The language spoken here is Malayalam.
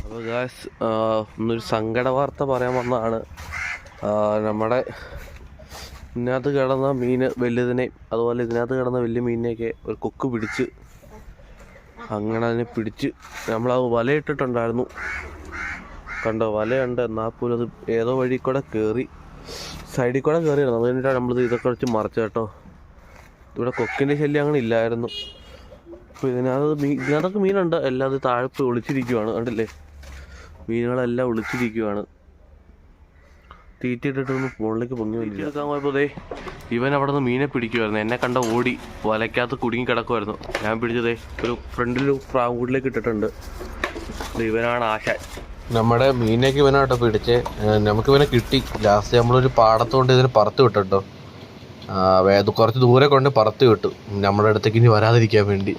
അപ്പോൾ ഗായ്സ് ഒന്നൊരു സങ്കട വാർത്ത പറയാൻ വന്നതാണ്. നമ്മുടെ ഇതിനകത്ത് കിടന്ന മീൻ വലുതിനെയും അതുപോലെ ഇതിനകത്ത് കിടന്ന വലിയ മീനിനെയൊക്കെ ഒരു കൊക്ക് പിടിച്ച് അങ്ങനെ അതിനെ പിടിച്ച് നമ്മളത് വലയിട്ടിട്ടുണ്ടായിരുന്നു. കണ്ടോ, വലയുണ്ട്, എന്നാൽ പോലും അത് ഏതോ വഴി കൂടെ കയറി, സൈഡിൽ കൂടെ കയറിയായിരുന്നു. അത് കഴിഞ്ഞിട്ടാണ് നമ്മളിത് ഇതൊക്കെ വെച്ച് മറിച്ച് കേട്ടോ. ഇവിടെ കൊക്കിൻ്റെ ശല്യം അങ്ങനെ ഇല്ലായിരുന്നു. അപ്പോൾ ഇതിനകത്തൊക്കെ മീനുണ്ട്, എല്ലാം അത് താഴെ പോയി ഒളിച്ചിരിക്കുവാണ്. കണ്ടില്ലേ, മീനുകളെല്ലാം ഒളിച്ചിരിക്കുവാണ്. തീറ്റിട്ടിട്ടൊന്നും മുകളിലേക്ക് പൊങ്ങി വലിച്ചെടുക്കാൻ പോയപ്പോൾ ഇവൻ അവിടെ നിന്ന് മീനെ പിടിക്കുമായിരുന്നു. എന്നെ കണ്ട ഓടി വലയ്ക്കകത്ത് കുടുങ്ങി കിടക്കുമായിരുന്നു. ഞാൻ പിടിച്ചതേ ഒരു ഫ്രണ്ടിൽ പ്രാവുകൂടിലേക്ക് ഇട്ടിട്ടുണ്ട്. ഇവനാണ് ആശാൻ. നമ്മുടെ മീനൊക്കെ ഇവനാട്ടോ പിടിച്ച്. നമുക്കിവനെ കിട്ടി. ലാസ്റ്റ് നമ്മളൊരു പാടത്തുകൊണ്ട് ഇതിന് പറത്ത് വിട്ടോ. കുറച്ച് ദൂരെ കൊണ്ട് പറത്ത് വിട്ടു നമ്മുടെ അടുത്തേക്ക് ഇനി വരാതിരിക്കാൻ വേണ്ടി.